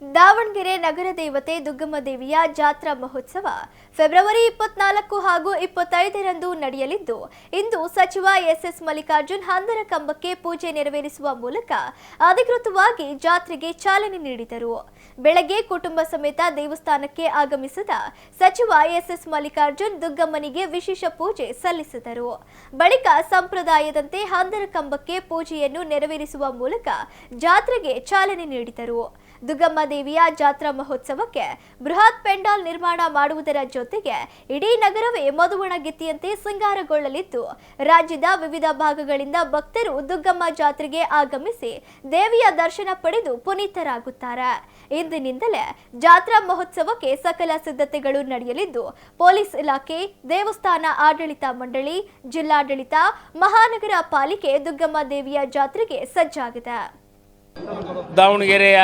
ದಾವಣಗೆರೆ ನಗರ ದೇವತೆ ದುಗ್ಗಮ್ಮ ದೇವಿಯ ಜಾತ್ರಾ ಮಹೋತ್ಸವ ಫೆಬ್ರವರಿ 24 ಹಾಗೂ 25ರಂದು ನಡೆಯಲಿದ್ದು, ಇಂದು ಸಚಿವ ಎಸ್ ಮಲ್ಲಿಕಾರ್ಜುನ್ ಹಂದರ ಕಂಬಕ್ಕೆ ಪೂಜೆ ನೆರವೇರಿಸುವ ಮೂಲಕ ಅಧಿಕೃತವಾಗಿ ಜಾತ್ರೆಗೆ ಚಾಲನೆ ನೀಡಿದರು. ಬೆಳಗ್ಗೆ ಕುಟುಂಬ ಸಮೇತ ದೇವಸ್ಥಾನಕ್ಕೆ ಆಗಮಿಸಿದ ಸಚಿವ ಎಸ್ ಮಲ್ಲಿಕಾರ್ಜುನ್ ದುಗ್ಗಮ್ಮನಿಗೆ ವಿಶೇಷ ಪೂಜೆ ಸಲ್ಲಿಸಿದರು. ಬಳಿಕ ಸಂಪ್ರದಾಯದಂತೆ ಹಂದರ ಕಂಬಕ್ಕೆ ಪೂಜೆಯನ್ನು ನೆರವೇರಿಸುವ ಮೂಲಕ ಜಾತ್ರೆಗೆ ಚಾಲನೆ ನೀಡಿದರು. ದುಗ್ಗಮ್ಮ ದೇವಿಯ ಜಾತ್ರಾ ಮಹೋತ್ಸವಕ್ಕೆ ಬೃಹತ್ ಪೆಂಡಾಲ್ ನಿರ್ಮಾಣ ಮಾಡುವುದರ ಜೊತೆಗೆ ಇಡೀ ನಗರವೇ ಮದುವಣಗಿತ್ತಿಯಂತೆ ಸಿಂಗಾರಗೊಳ್ಳಲಿದ್ದು, ರಾಜ್ಯದ ವಿವಿಧ ಭಾಗಗಳಿಂದ ಭಕ್ತರು ದುಗ್ಗಮ್ಮ ಜಾತ್ರೆಗೆ ಆಗಮಿಸಿ ದೇವಿಯ ದರ್ಶನ ಪಡೆದು ಪುನೀತರಾಗುತ್ತಾರೆ. ಇಂದಿನಿಂದಲೇ ಜಾತ್ರಾ ಮಹೋತ್ಸವಕ್ಕೆ ಸಕಲ ಸಿದ್ಧತೆಗಳು ನಡೆಯಲಿದ್ದು, ಪೊಲೀಸ್ ಇಲಾಖೆ, ದೇವಸ್ಥಾನ ಆಡಳಿತ ಮಂಡಳಿ, ಜಿಲ್ಲಾಡಳಿತ, ಮಹಾನಗರ ಪಾಲಿಕೆ ದುಗ್ಗಮ್ಮ ದೇವಿಯ ಜಾತ್ರೆಗೆ ಸಜ್ಜಾಗಿದೆ. ದಾವಣಗೆರೆಯ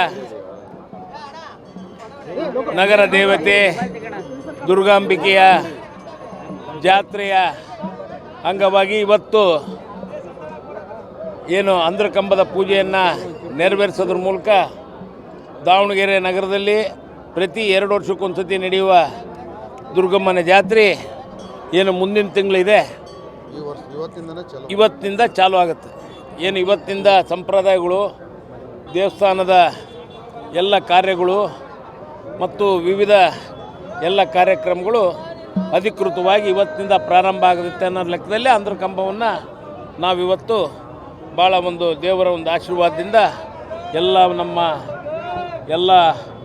ನಗರ ದೇವತೆ ದುರ್ಗಾಂಬಿಕೆಯ ಜಾತ್ರೆಯ ಅಂಗವಾಗಿ ಇವತ್ತು ಏನು ಅಂದ್ರಕಂಬದ ಪೂಜೆಯನ್ನು ನೆರವೇರಿಸೋದ್ರ ಮೂಲಕ ದಾವಣಗೆರೆ ನಗರದಲ್ಲಿ ಪ್ರತಿ 2 ವರ್ಷಕ್ಕೊಂದ್ಸತಿ ನಡೆಯುವ ದುರ್ಗಮ್ಮನ ಜಾತ್ರೆ ಏನು ಮುಂದಿನ ತಿಂಗಳಿದೆ, ಇವತ್ತಿನಿಂದ ಚಾಲು ಆಗುತ್ತೆ. ಏನು ಇವತ್ತಿನಿಂದ ಸಂಪ್ರದಾಯಗಳು, ದೇವಸ್ಥಾನದ ಎಲ್ಲ ಕಾರ್ಯಗಳು ಮತ್ತು ವಿವಿಧ ಎಲ್ಲ ಕಾರ್ಯಕ್ರಮಗಳು ಅಧಿಕೃತವಾಗಿ ಇವತ್ತಿನಿಂದ ಪ್ರಾರಂಭ ಆಗುತ್ತೆ ಅನ್ನೋ ಲೆಕ್ಕದಲ್ಲಿ ಅಂದ್ರಕಂಬವನ್ನು ನಾವಿವತ್ತು ಭಾಳ ಒಂದು ದೇವರ ಒಂದು ಆಶೀರ್ವಾದದಿಂದ ಎಲ್ಲ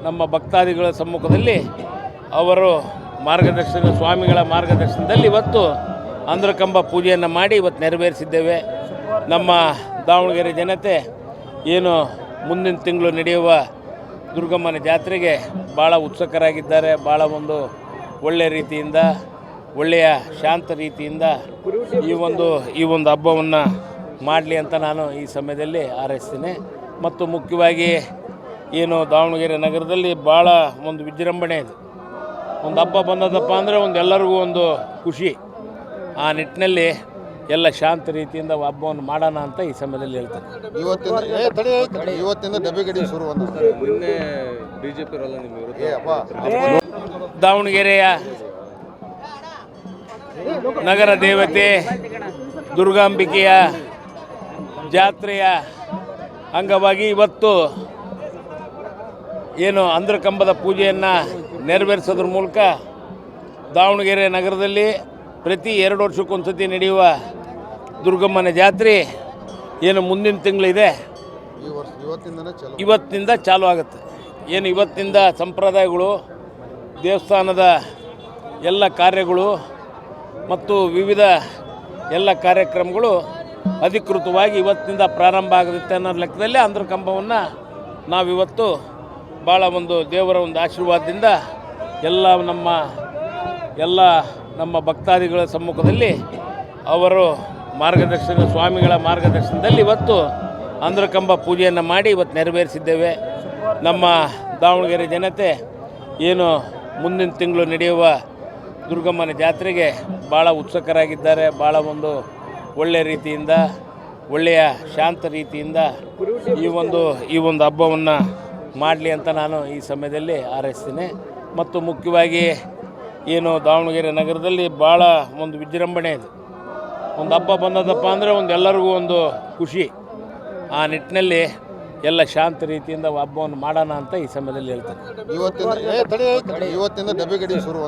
ನಮ್ಮ ಭಕ್ತಾದಿಗಳ ಸಮ್ಮುಖದಲ್ಲಿ ಅವರು ಸ್ವಾಮಿಗಳ ಮಾರ್ಗದರ್ಶನದಲ್ಲಿ ಇವತ್ತು ಅಂದ್ರಕಂಬ ಪೂಜೆಯನ್ನು ಮಾಡಿ ಇವತ್ತು ನೆರವೇರಿಸಿದ್ದೇವೆ. ನಮ್ಮ ದಾವಣಗೆರೆ ಜನತೆ ಏನು ಮುಂದಿನ ತಿಂಗಳು ನಡೆಯುವ ದುರ್ಗಮ್ಮನ ಜಾತ್ರೆಗೆ ಭಾಳ ಉತ್ಸುಕರಾಗಿದ್ದಾರೆ. ಭಾಳ ಒಂದು ಒಳ್ಳೆಯ ರೀತಿಯಿಂದ, ಒಳ್ಳೆಯ ಶಾಂತ ರೀತಿಯಿಂದ ಈ ಒಂದು ಹಬ್ಬವನ್ನು ಮಾಡಲಿ ಅಂತ ನಾನು ಈ ಸಮಯದಲ್ಲಿ ಹಾರೈಸ್ತೀನಿ. ಮತ್ತು ಮುಖ್ಯವಾಗಿ ಏನು ದಾವಣಗೆರೆ ನಗರದಲ್ಲಿ ಭಾಳ ಒಂದು ವಿಜೃಂಭಣೆ ಇದೆ. ಒಂದು ಹಬ್ಬ ಬಂದದಪ್ಪ ಅಂದರೆ ಎಲ್ಲರಿಗೂ ಒಂದು ಖುಷಿ. ಆ ನಿಟ್ಟಿನಲ್ಲಿ ಎಲ್ಲ ಶಾಂತ ರೀತಿಯಿಂದ ಹಬ್ಬವನ್ನು ಮಾಡೋಣ ಅಂತ ಈ ಸಮಯದಲ್ಲಿ ಹೇಳ್ತಾರೆ. ಇವತ್ತಿಂದ ಡಬ್ಬಿಗಡಿ ಶುರು ದಾವಣಗೆರೆಯ ನಗರ ದೇವತೆ ದುರ್ಗಾಂಬಿಕೆಯ ಜಾತ್ರೆಯ ಅಂಗವಾಗಿ ಇವತ್ತು ಏನು ಅಂದ್ರಕಂಬದ ಪೂಜೆಯನ್ನು ನೆರವೇರಿಸೋದ್ರ ಮೂಲಕ ದಾವಣಗೆರೆ ನಗರದಲ್ಲಿ ಪ್ರತಿ 2 ವರ್ಷಕ್ಕೊಂದ್ಸತಿ ನಡೆಯುವ ದುರ್ಗಮ್ಮನ ಜಾತ್ರೆ ಏನು ಮುಂದಿನ ತಿಂಗಳಿದೆ, ಇವತ್ತಿನಿಂದ ಚಾಲು ಆಗುತ್ತೆ. ಏನು ಇವತ್ತಿನಿಂದ ಸಂಪ್ರದಾಯಗಳು, ದೇವಸ್ಥಾನದ ಎಲ್ಲ ಕಾರ್ಯಗಳು ಮತ್ತು ವಿವಿಧ ಎಲ್ಲ ಕಾರ್ಯಕ್ರಮಗಳು ಅಧಿಕೃತವಾಗಿ ಇವತ್ತಿನಿಂದ ಪ್ರಾರಂಭ ಆಗುತ್ತೆ ಅನ್ನೋ ಲೆಕ್ಕದಲ್ಲಿ ಅಂದ್ರಕಂಬವನ್ನು ನಾವಿವತ್ತು ಭಾಳ ಒಂದು ದೇವರ ಒಂದು ಆಶೀರ್ವಾದದಿಂದ ನಮ್ಮ ಭಕ್ತಾದಿಗಳ ಸಮ್ಮುಖದಲ್ಲಿ ಅವರು ಸ್ವಾಮಿಗಳ ಮಾರ್ಗದರ್ಶನದಲ್ಲಿ ಇವತ್ತು ಅಂದ್ರಕಂಬ ಪೂಜೆಯನ್ನು ಮಾಡಿ ಇವತ್ತು ನೆರವೇರಿಸಿದ್ದೇವೆ. ನಮ್ಮ ದಾವಣಗೆರೆ ಜನತೆ ಏನು ಮುಂದಿನ ತಿಂಗಳು ನಡೆಯುವ ದುರ್ಗಮ್ಮನ ಜಾತ್ರೆಗೆ ಭಾಳ ಉತ್ಸುಕರಾಗಿದ್ದಾರೆ. ಭಾಳ ಒಂದು ಒಳ್ಳೆಯ ರೀತಿಯಿಂದ, ಒಳ್ಳೆಯ ಶಾಂತ ರೀತಿಯಿಂದ ಈ ಒಂದು ಹಬ್ಬವನ್ನು ಮಾಡಲಿ ಅಂತ ನಾನು ಈ ಸಮಯದಲ್ಲಿ ಹಾರೈಸ್ತೀನಿ. ಮತ್ತು ಮುಖ್ಯವಾಗಿ ಏನು ದಾವಣಗೆರೆ ನಗರದಲ್ಲಿ ಭಾಳ ಒಂದು ವಿಜೃಂಭಣೆ ಇದೆ. ಒಂದು ಹಬ್ಬ ಬಂದದಪ್ಪ ಅಂದರೆ ಎಲ್ಲರಿಗೂ ಒಂದು ಖುಷಿ. ಆ ನಿಟ್ಟಿನಲ್ಲಿ ಎಲ್ಲ ಶಾಂತ ರೀತಿಯಿಂದ ಹಬ್ಬವನ್ನು ಮಾಡೋಣ ಅಂತ ಈ ಸಮಯದಲ್ಲಿ ಹೇಳ್ತಾರೆ. ಇವತ್ತಿಂದ ಡಬ್ಬಿಗಡಿ ಶುರು